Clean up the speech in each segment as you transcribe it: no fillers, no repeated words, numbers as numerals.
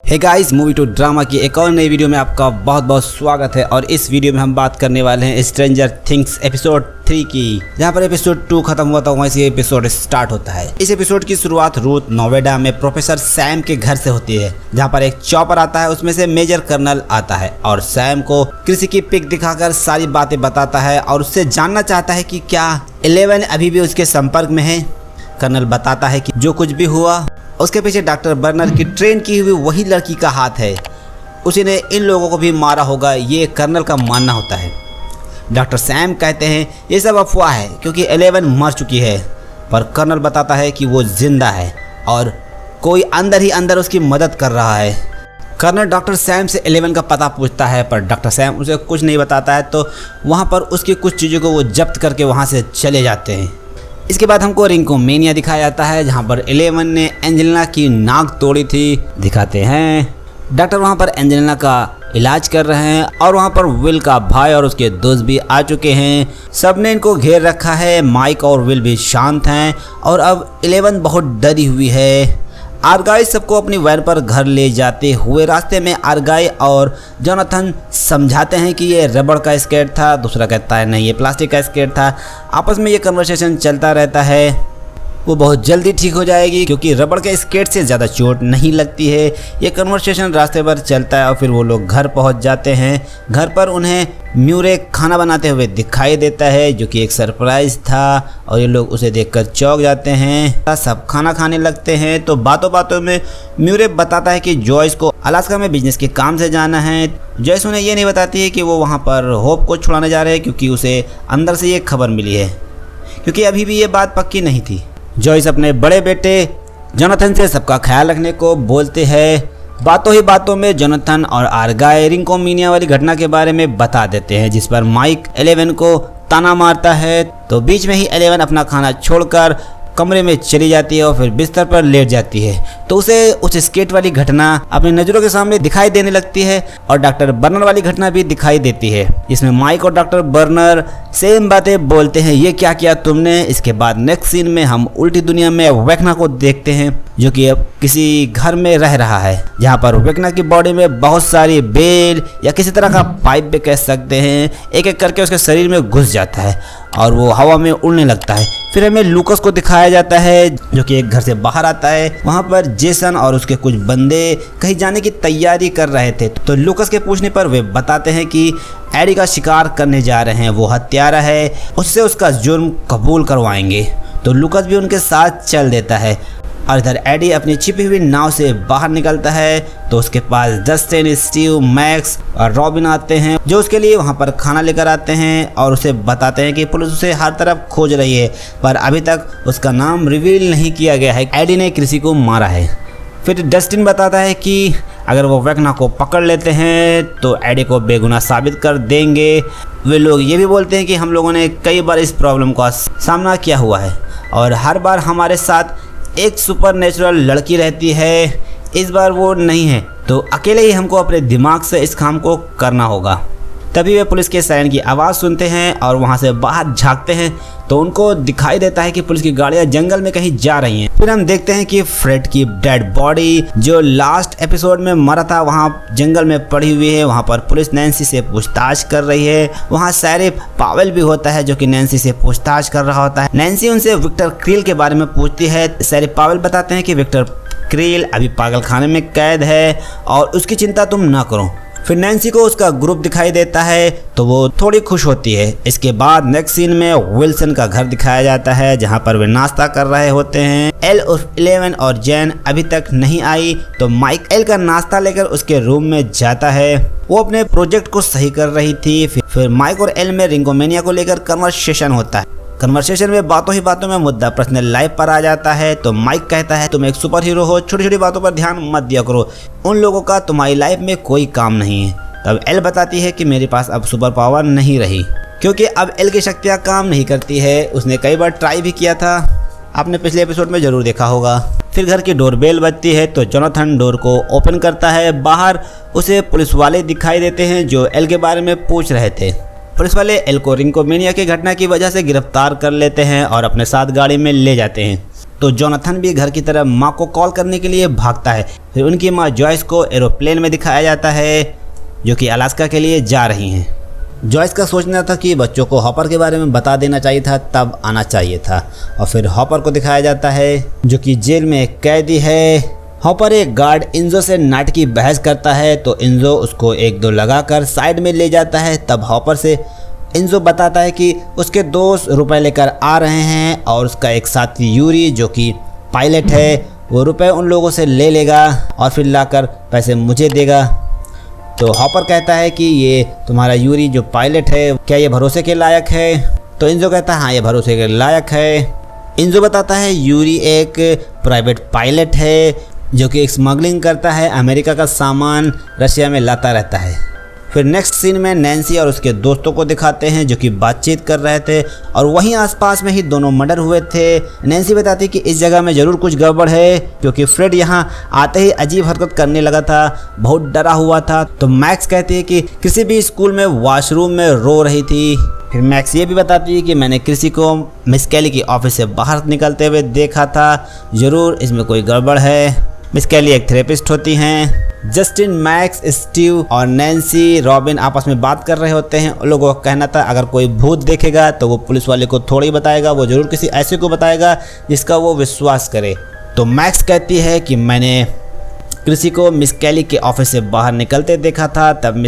Hey guys, movie to drama की एक और नई वीडियो में आपका बहुत बहुत स्वागत है। और इस वीडियो में हम बात करने वाले हैं स्ट्रेंजर थिंग्स एपिसोड 3 की, जहां पर एपिसोड 2 खत्म हुआ था वहीं से एपिसोड स्टार्ट होता है। इस एपिसोड की शुरुआत रूथ नोवेडा में प्रोफेसर सैम के घर से होती है, जहां पर एक चॉपर आता है, उसमें से मेजर कर्नल आता है और सैम को कृषि की पिक दिखाकर सारी बातें बताता है और उससे जानना चाहता है कि क्या 11 अभी भी उसके संपर्क में है। कर्नल बताता है कि जो कुछ भी हुआ उसके पीछे डॉक्टर बर्नर की ट्रेन की हुई वही लड़की का हाथ है, उसी ने इन लोगों को भी मारा होगा, ये कर्नल का मानना होता है। डॉक्टर सैम कहते हैं ये सब अफवाह है क्योंकि 11 मर चुकी है, पर कर्नल बताता है कि वो जिंदा है और कोई अंदर ही अंदर उसकी मदद कर रहा है। कर्नल डॉक्टर सैम से 11 का पता पूछता है, पर डॉक्टर सैम उसे कुछ नहीं बताता है, तो वहाँ पर उसकी कुछ चीज़ों को वो जब्त करके वहाँ से चले जाते हैं। इसके बाद हमको रिंकोमेनिया दिखाया जाता है, जहाँ पर 11 ने एंजेलिना की नाक तोड़ी थी। दिखाते हैं डॉक्टर वहाँ पर एंजेलिना का इलाज कर रहे हैं और वहाँ पर विल का भाई और उसके दोस्त भी आ चुके हैं। सबने इनको घेर रखा है। माइक और विल भी शांत हैं और अब 11 बहुत डरी हुई है। आर्गाई सबको अपनी वैन पर घर ले जाते हुए रास्ते में आर्गाई और जोनाथन समझाते हैं कि ये रबड़ का स्केट था, दूसरा कहता है नहीं ये प्लास्टिक का स्केट था। आपस में ये कन्वर्सेशन चलता रहता है। वो बहुत जल्दी ठीक हो जाएगी क्योंकि रबड़ के स्केट से ज़्यादा चोट नहीं लगती है। ये कन्वर्सेशन रास्ते भर चलता है और फिर वो लोग घर पहुंच जाते हैं। घर पर उन्हें म्यूरे खाना बनाते हुए दिखाई देता है, जो कि एक सरप्राइज़ था और ये लोग उसे देखकर चौंक जाते हैं। सब खाना खाने लगते हैं तो बातों बातों में म्यूरे बताता है कि जॉयस को अलास्का में बिजनेस के काम से जाना है। जॉयस उन्हें ये नहीं बताती है कि वो वहाँ पर होप को छुड़ाने जा रहे हैं, क्योंकि उसे अंदर से ये खबर मिली है, क्योंकि अभी भी ये बात पक्की नहीं थी। जॉयस अपने बड़े बेटे जोनाथन से सबका ख्याल रखने को बोलते हैं। बातों ही बातों में जोनाथन और आर्गाई रिंकोमेनिया वाली घटना के बारे में बता देते हैं, जिस पर माइक 11 को ताना मारता है। तो बीच में ही 11 अपना खाना छोड़कर कमरे में चली जाती है और फिर बिस्तर पर लेट जाती है। तो उसे उस स्केट वाली घटना अपनी नज़रों के सामने दिखाई देने लगती है और डॉक्टर बर्नर वाली घटना भी दिखाई देती है, जिसमें माइक और डॉक्टर बर्नर सेम बातें बोलते हैं, ये क्या किया तुमने। इसके बाद नेक्स्ट सीन में हम उल्टी दुनिया में वेक्ना को देखते हैं, जो कि अब किसी घर में रह रहा है, जहाँ पर वेक्ना की बॉडी में बहुत सारी बेल या किसी तरह का पाइप भी कह सकते हैं एक एक करके उसके शरीर में घुस जाता है और वो हवा में उड़ने लगता है। फिर हमें लूकस को दिखाया जाता है, जो कि एक घर से बाहर आता है। वहाँ पर जेसन और उसके कुछ बंदे कहीं जाने की तैयारी कर रहे थे। तो लूकस के पूछने पर वे बताते हैं कि एडी का शिकार करने जा रहे हैं, वो हत्यारा है, उससे उसका जुर्म कबूल करवाएंगे। तो लूकस भी उनके साथ चल देता है और इधर एडी अपनी छिपी हुई नाव से बाहर निकलता है। तो उसके पास जस्टिन, स्टीव, मैक्स और रॉबिन आते हैं, जो उसके लिए वहां पर खाना लेकर आते हैं और उसे बताते हैं कि पुलिस उसे हर तरफ खोज रही है, पर अभी तक उसका नाम रिवील नहीं किया गया है। एडी ने किसी को मारा है। फिर डस्टिन बताता है कि अगर वो वेक्ना को पकड़ लेते हैं तो एडी को बेगुनाह साबित कर देंगे। वे लोग ये भी बोलते हैं कि हम लोगों ने कई बार इस प्रॉब्लम का सामना किया हुआ है और हर बार हमारे साथ एक सुपरनेचुरल लड़की रहती है, इस बार वो नहीं है, तो अकेले ही हमको अपने दिमाग से इस काम को करना होगा। तभी वे पुलिस के सायरन की आवाज़ सुनते हैं और वहाँ से बाहर झांकते हैं तो उनको दिखाई देता है कि पुलिस की गाड़ियाँ जंगल में कहीं जा रही हैं। फिर हम देखते हैं कि फ्रेड की डेड बॉडी, जो लास्ट एपिसोड में मरा था, वहाँ जंगल में पड़ी हुई है। वहाँ पर पुलिस नैन्सी से पूछताछ कर रही है। वहाँ शेरिफ पावेल भी होता है, जो कि नैन्सी से पूछताछ कर रहा होता है। नैन्सी उनसे विक्टर क्रील के बारे में पूछती है। शेरिफ पावेल बताते हैं कि विक्टर क्रील अभी पागल खाने में कैद है और उसकी चिंता तुम ना करो। फिर नैन्सी को उसका ग्रुप दिखाई देता है तो वो थोड़ी खुश होती है। इसके बाद नेक्स्ट सीन में विल्सन का घर दिखाया जाता है, जहां पर वे नाश्ता कर रहे होते हैं। एल उर्फ 11 और जैन अभी तक नहीं आई, तो माइक एल का नाश्ता लेकर उसके रूम में जाता है। वो अपने प्रोजेक्ट को सही कर रही थी। फिर माइक और एल में रिंकोमेनिया को लेकर कन्वर्सेशन होता है। कन्वर्सेशन में बातों ही बातों में मुद्दा पर्सनल लाइफ पर आ जाता है। तो माइक कहता है तुम एक सुपर हीरो हो, छोटी छोटी बातों पर ध्यान मत दिया करो, उन लोगों का तुम्हारी लाइफ में कोई काम नहीं है। तब एल बताती है कि मेरे पास अब सुपर पावर नहीं रही, क्योंकि अब एल की शक्तियाँ काम नहीं करती है। उसने कई बार ट्राई भी किया था, आपने पिछले एपिसोड में ज़रूर देखा होगा। फिर घर की डोरबेल बजती है तो जोनाथन डोर को ओपन करता है। बाहर उसे पुलिस वाले दिखाई देते हैं, जो एल के बारे में पूछ रहे थे। पुलिस वाले एल को रिंकोमेनिया की घटना की वजह से गिरफ्तार कर लेते हैं और अपने साथ गाड़ी में ले जाते हैं। तो जोनाथन भी घर की तरफ माँ को कॉल करने के लिए भागता है। फिर उनकी माँ जॉयस को एरोप्लेन में दिखाया जाता है जो कि अलास्का के लिए जा रही हैं। जॉयस का सोचना था कि बच्चों को हॉपर के बारे में बता देना चाहिए था, तब आना चाहिए था। और फिर हॉपर को दिखाया जाता है जो कि जेल में एक कैदी है। हॉपर एक गार्ड इंजो से नाट की बहस करता है तो इंजो उसको 1-2 लगाकर साइड में ले जाता है। तब हॉपर से इंजो बताता है कि उसके दोस्त रुपए लेकर आ रहे हैं और उसका एक साथी यूरी जो कि पायलट है वो रुपए उन लोगों से ले लेगा और फिर लाकर पैसे मुझे देगा। तो हॉपर कहता है कि ये तुम्हारा यूरी जो पायलट है क्या ये भरोसे के लायक है? तो इंजो कहता है हाँ ये भरोसे के लायक है। इंजो बताता है यूरी एक प्राइवेट पायलट है जो कि स्मगलिंग करता है, अमेरिका का सामान रशिया में लाता रहता है। फिर नेक्स्ट सीन में नैन्सी और उसके दोस्तों को दिखाते हैं जो कि बातचीत कर रहे थे और वहीं आसपास में ही दोनों मर्डर हुए थे। नैन्सी बताती है कि इस जगह में ज़रूर कुछ गड़बड़ है क्योंकि फ्रेड यहाँ आते ही अजीब हरकत करने लगा था, बहुत डरा हुआ था। तो मैक्स कहती है कि किसी भी स्कूल में वॉशरूम में रो रही थी। फिर मैक्स ये भी बताती है कि मैंने किसी को मिस कैली की ऑफिस से बाहर निकलते हुए देखा था, ज़रूर इसमें कोई गड़बड़ है। मिस कैली एक थेरेपिस्ट होती हैं। जस्टिन, मैक्स, स्टीव और नैन्सी, रॉबिन आपस में बात कर रहे होते हैं। उन लोगों का कहना था अगर कोई भूत देखेगा तो वो पुलिस वाले को थोड़ी बताएगा, वो ज़रूर किसी ऐसे को बताएगा जिसका वो विश्वास करे। तो मैक्स कहती है कि मैंने किसी को मिस कैली के ऑफिस से बाहर निकलते देखा था। तब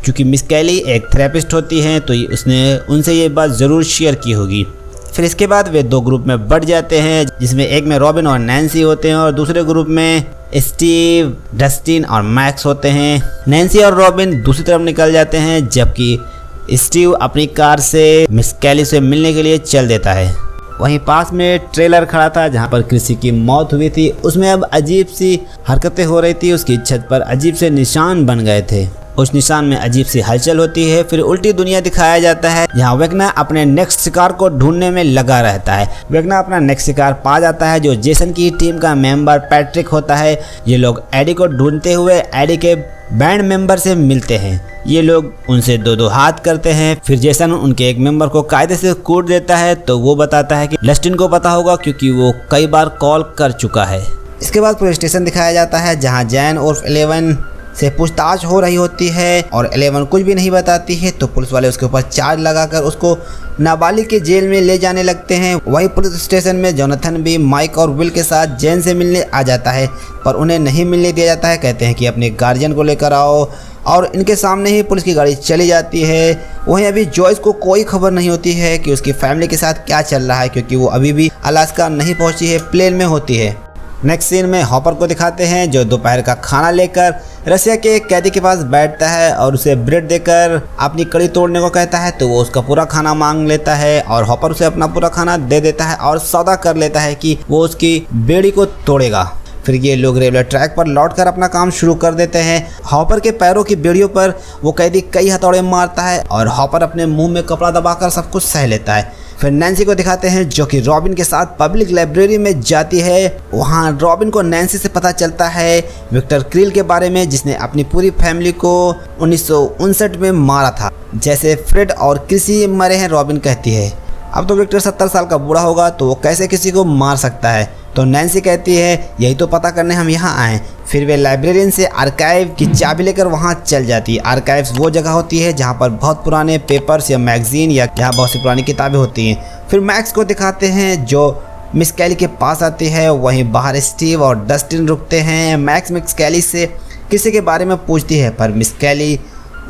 क्योंकि मिस कैली एक थेरेपिस्ट होती हैं तो उसने उनसे ये बात ज़रूर शेयर की होगी। फिर इसके बाद वे 2 ग्रुप में बढ़ जाते हैं जिसमें एक में रॉबिन और नैन्सी होते हैं और दूसरे ग्रुप में स्टीव, डस्टिन और मैक्स होते हैं। नैन्सी और रॉबिन दूसरी तरफ निकल जाते हैं जबकि स्टीव अपनी कार से मिस कैली से मिलने के लिए चल देता है। वहीं पास में ट्रेलर खड़ा था जहां पर किसी की मौत हुई थी, उसमें अब अजीब सी हरकतें हो रही थी। उसकी छत पर अजीब से निशान बन गए थे, उस निशान में अजीब सी हलचल होती है। फिर उल्टी दुनिया दिखाया जाता है जहां वेगना अपने नेक्स्ट शिकार को ढूंढने में लगा रहता है। वेगना अपना नेक्स्ट शिकार पा जाता है जो जेसन की टीम का मेंबर पैट्रिक होता है। ये लोग एडी को ढूंढते हुए एडी के बैंड मेंबर से मिलते हैं। ये लोग उनसे 2-2 हाथ करते हैं। फिर जेसन उनके एक मेंबर को कायदे से कूट देता है तो वो बताता है कि डस्टिन को पता होगा क्योंकि वो कई बार कॉल कर चुका है। इसके बाद पुलिस स्टेशन दिखाया जाता है जहां जैन और 11 से पूछताछ हो रही होती है और 11 कुछ भी नहीं बताती है। तो पुलिस वाले उसके ऊपर चार्ज लगाकर उसको नाबालिग के जेल में ले जाने लगते हैं। वहीं पुलिस स्टेशन में जोनाथन भी माइक और विल के साथ जैन से मिलने आ जाता है पर उन्हें नहीं मिलने दिया जाता है। कहते हैं कि अपने गार्जियन को लेकर आओ और इनके सामने ही पुलिस की गाड़ी चली जाती है। वहीं अभी जॉयस को कोई खबर नहीं होती है कि उसकी फैमिली के साथ क्या चल रहा है क्योंकि वो अभी भी अलास्का नहीं पहुंची है, प्लेन में होती है। नेक्स्ट सीन में हॉपर को दिखाते हैं जो दोपहर का खाना लेकर रसिया के एक कैदी के पास बैठता है और उसे ब्रेड देकर अपनी कड़ी तोड़ने को कहता है। तो वो उसका पूरा खाना मांग लेता है और हॉपर उसे अपना पूरा खाना दे देता है और सौदा कर लेता है कि वो उसकी बेड़ी को तोड़ेगा। फिर ये लोग रेलवे ट्रैक पर लौटकर अपना काम शुरू कर देते हैं। हॉपर के पैरों की बेड़ियों पर वो कैदी कई हथौड़े मारता है और हॉपर अपने मुंह में कपड़ा दबाकर सब कुछ सह लेता है। फिर नैन्सी को दिखाते हैं जो कि रॉबिन के साथ पब्लिक लाइब्रेरी में जाती है। वहाँ रॉबिन को नैन्सी से पता चलता है विक्टर क्रिल के बारे में जिसने अपनी पूरी फैमिली को 1959 में मारा था जैसे फ्रेड और क्रिसी मरे हैं। रॉबिन कहती है अब तो विक्टर 70 साल का बूढ़ा होगा तो वो कैसे किसी को मार सकता है। तो नैन्सी कहती है यही तो पता करने हम यहाँ आए। फिर वे लाइब्रेरियन से आर्काइव की चाबी लेकर वहाँ चल जाती है। आर्काइव्स वो जगह होती है जहाँ पर बहुत पुराने पेपर्स या मैगजीन या जहाँ बहुत सी पुरानी किताबें होती हैं। फिर मैक्स को दिखाते हैं जो मिस कैली के पास आती है। वहीं बाहर स्टीव और डस्टिन रुकते हैं। मैक्स मिस कैली से किसी के बारे में पूछती है पर मिस कैली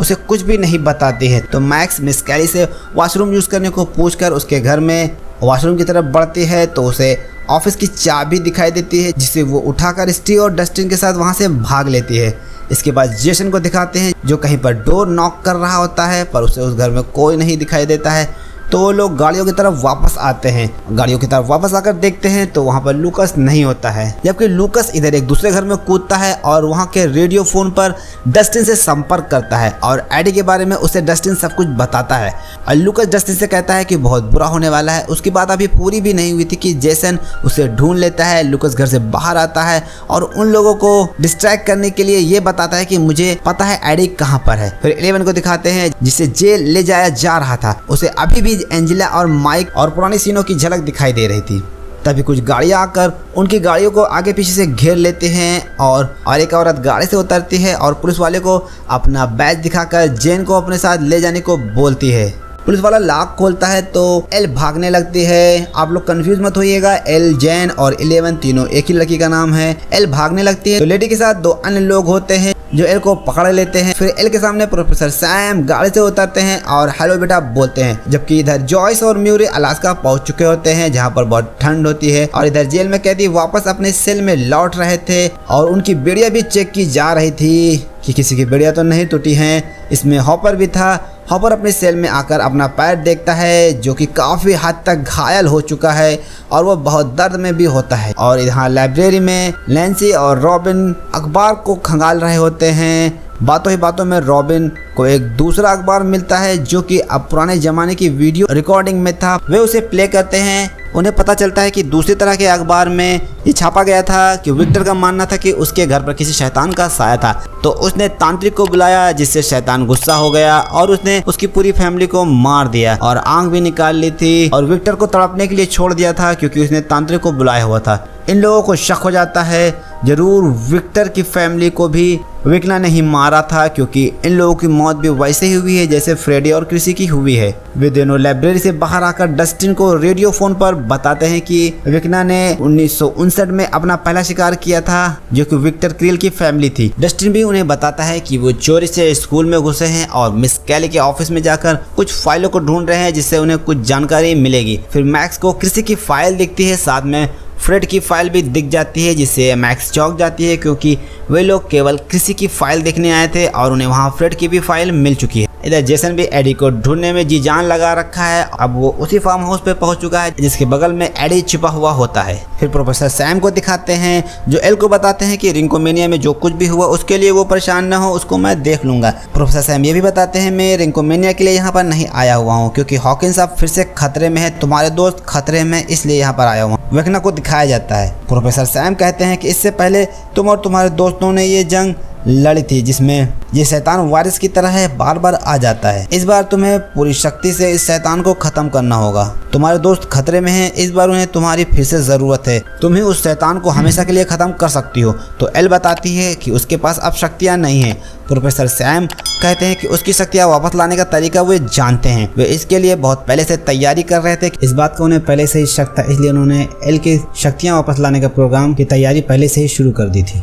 उसे कुछ भी नहीं बताती है। तो मैक्स मिस कैली से वॉशरूम यूज़ करने को पूछकर उसके घर में वॉशरूम की तरफ बढ़ती है तो उसे ऑफिस की चाबी दिखाई देती है जिसे वो उठाकर स्टीव और डस्टिन के साथ वहाँ से भाग लेती है। इसके बाद जेसन को दिखाते हैं जो कहीं पर डोर नॉक कर रहा होता है पर उसे उस घर में कोई नहीं दिखाई देता है। तो वो लोग गाड़ियों की तरफ वापस आते हैं। गाड़ियों की तरफ वापस आकर देखते हैं तो वहाँ पर लूकस नहीं होता है जबकि लूकस इधर एक दूसरे घर में कूदता है और वहाँ के रेडियो फ़ोन पर डस्टिन से संपर्क करता है और एडी के बारे में उसे डस्टिन सब कुछ बताता है। और लूकस डस्टिन से कहता है कि बहुत बुरा होने वाला है। उसकी बात अभी पूरी भी नहीं हुई थी कि जेसन उसे ढूंढ लेता है। लूकस घर से बाहर आता है और उन लोगों को डिस्ट्रैक्ट करने के लिए ये बताता है कि मुझे पता है एडी कहाँ पर है। फिर 11 को दिखाते हैं जिसे जेल ले जाया जा रहा था। उसे अभी भी एंजेला और माइक और पुरानी सीनों की झलक दिखाई दे रही थी। तभी कुछ गाड़ियां आकर उनकी गाड़ियों को आगे पीछे से घेर लेते हैं और एक औरत गाड़ी से उतरती है और पुलिस वाले को अपना बैज दिखाकर जेन को अपने साथ ले जाने को बोलती है। पुलिस वाला लॉक खोलता है तो एल भागने लगती है। आप लोग कंफ्यूज मत होइएगा, एल, जैन और 11 तीनों एक ही लड़की का नाम है। एल भागने लगती है तो लेडी के साथ दो अन्य लोग होते हैं जो एल को पकड़ लेते हैं। फिर एल के सामने प्रोफेसर सैम गाड़ी से उतरते हैं और हेलो बेटा बोलते हैं, जबकि इधर जॉयस और म्यूरी अलास्का पहुंच चुके होते हैं जहां पर बहुत ठंड होती है और इधर जेल में कैदी वापस अपने सेल में लौट रहे थे और उनकी बेड़िया भी चेक की जा रही थी कि किसी की बेड़िया तो नहीं टूटी हैं। इसमें हॉपर भी था। हॉपर अपने सेल में आकर अपना पैर देखता है जो कि काफ़ी हद तक घायल हो चुका है और वो बहुत दर्द में भी होता है। और यहाँ लाइब्रेरी में नैन्सी और रॉबिन अखबार को खंगाल रहे होते हैं। बातों ही बातों में रॉबिन को एक दूसरा अखबार मिलता है जो कि अब पुराने ज़माने की वीडियो रिकॉर्डिंग में था। वे उसे प्ले करते हैं। उन्हें पता चलता है कि दूसरी तरह के अखबार में ये छापा गया था कि विक्टर का मानना था कि उसके घर पर किसी शैतान का साया था, तो उसने तांत्रिक को बुलाया जिससे शैतान गुस्सा हो गया और उसने उसकी पूरी फैमिली को मार दिया और आंख भी निकाल ली थी और विक्टर को तड़पने के लिए छोड़ दिया था क्योंकि उसने तांत्रिक को बुलाया हुआ था। इन लोगों को शक हो जाता है जरूर विक्टर की फैमिली को भी विकना नहीं मारा था क्योंकि इन लोगों की मौत भी वैसे ही हुई है जैसे फ्रेडी और क्रिसी की हुई है। वे दोनों लाइब्रेरी से बाहर आकर डस्टिन को रेडियो फोन पर बताते हैं कि विकना ने 1959 में अपना पहला शिकार किया था जो कि विक्टर क्रिल की फैमिली थी। डस्टिन भी उन्हें बताता है कि वो चोरी से स्कूल में घुसे हैं और मिस कैली के ऑफिस में जाकर कुछ फाइलों को ढूंढ रहे हैं जिससे उन्हें कुछ जानकारी मिलेगी। फिर मैक्स को क्रिसी की फाइल दिखती है, साथ में फ्रेड की फाइल भी दिख जाती है जिससे मैक्स चौंक जाती है क्योंकि वे लोग केवल किसी की फाइल देखने आए थे और उन्हें वहां फ्रेड की भी फाइल मिल चुकी है। इधर जेसन भी एडी को ढूंढने में जी जान लगा रखा है। अब वो उसी फार्म हाउस पे पहुंच चुका है जिसके बगल में एडी छिपा हुआ होता है। फिर प्रोफेसर सैम को दिखाते हैं जो एल को बताते हैं कि रिंकोमेनिया में जो कुछ भी हुआ उसके लिए वो परेशान न हो, उसको मैं देख लूंगा। प्रोफेसर सैम ये भी बताते हैं मैं रिंकोमेनिया के लिए यहाँ पर नहीं आया हुआ हूँ क्योंकि हॉकिंस अब फिर से खतरे में है, तुम्हारे दोस्त खतरे में, इसलिए यहाँ पर आया हुआ हूँ। वेकना को दिखाया जाता है। प्रोफेसर सैम कहते हैं कि इससे पहले तुम और तुम्हारे दोस्तों ने ये जंग लड़ी थी जिसमें ये शैतान वायरस की तरह है, बार बार आ जाता है। इस बार तुम्हें पूरी शक्ति से इस शैतान को खत्म करना होगा। तुम्हारे दोस्त खतरे में हैं, इस बार उन्हें तुम्हारी फिर से जरूरत है। तुम ही उस शैतान को हमेशा के लिए खत्म कर सकती हो। तो एल बताती है कि उसके पास अब शक्तियाँ नहीं हैं। प्रोफेसर सैम कहते हैं कि उसकी शक्तियाँ वापस लाने का तरीका वे जानते हैं। वे इसके लिए बहुत पहले से तैयारी कर रहे थे। इस बात का उन्हें पहले से ही शक था, इसलिए उन्होंने एल की शक्तियाँ वापस लाने का प्रोग्राम की तैयारी पहले से ही शुरू कर दी थी।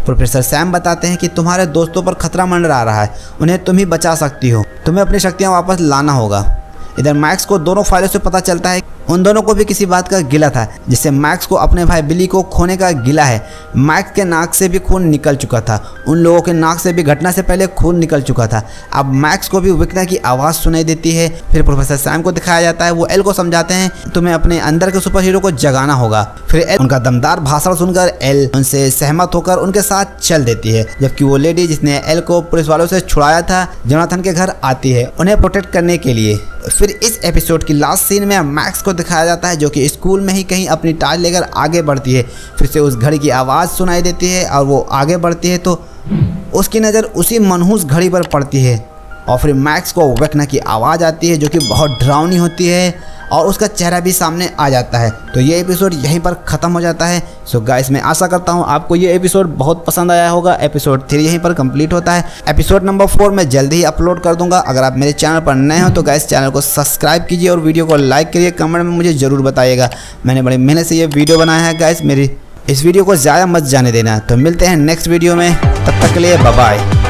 प्रोफेसर सैम बताते हैं कि तुम्हारे दोस्तों पर खतरा मंडरा रहा है, उन्हें तुम ही बचा सकती हो, तुम्हें अपनी शक्तियाँ वापस लाना होगा। इधर मैक्स को दोनों फाइलों से पता चलता है उन दोनों को भी किसी बात का गिला था, जिससे मैक्स को अपने भाई बिली को खोने का गिला है। मैक्स के नाक से भी खून निकल चुका था, उन लोगों के नाक से भी घटना से पहले खून निकल चुका था। अब मैक्स को भी विकना की आवाज़ सुनाई देती है। फिर प्रोफेसर सैम को दिखाया जाता है, वो एल को समझाते हैं तुम्हें अपने अंदर के सुपर हीरो को जगाना होगा। फिर एल उनका दमदार भाषण सुनकर एल उनसे सहमत होकर उनके साथ चल देती है, जबकि वो लेडी जिसने एल को पुलिस वालों से छुड़ाया था जोनाथन के घर आती है उन्हें प्रोटेक्ट करने के लिए। फिर इस एपिसोड की लास्ट सीन में मैक्स को दिखाया जाता है जो कि स्कूल में ही कहीं अपनी टार्च लेकर आगे बढ़ती है। फिर से उस घड़ी की आवाज़ सुनाई देती है और वो आगे बढ़ती है तो उसकी नज़र उसी मनहूस घड़ी पर पड़ती है और फिर मैक्स को वेकना की आवाज़ आती है जो कि बहुत डरावनी होती है और उसका चेहरा भी सामने आ जाता है। तो ये एपिसोड यहीं पर ख़त्म हो जाता है। सो गाइस, मैं आशा करता हूँ आपको ये एपिसोड बहुत पसंद आया होगा। एपिसोड 3 यहीं पर कंप्लीट होता है। एपिसोड नंबर 4 मैं जल्दी ही अपलोड कर दूंगा। अगर आप मेरे चैनल पर नए हो तो गाइस चैनल को सब्सक्राइब कीजिए और वीडियो को लाइक करिए। कमेंट में मुझे ज़रूर बताइएगा। मैंने बड़ी मेहनत से ये वीडियो बनाया है गाइस, मेरी इस वीडियो को ज़्यादा मत जाने देना। तो मिलते हैं नेक्स्ट वीडियो में, तब तक के लिए बाय बाय।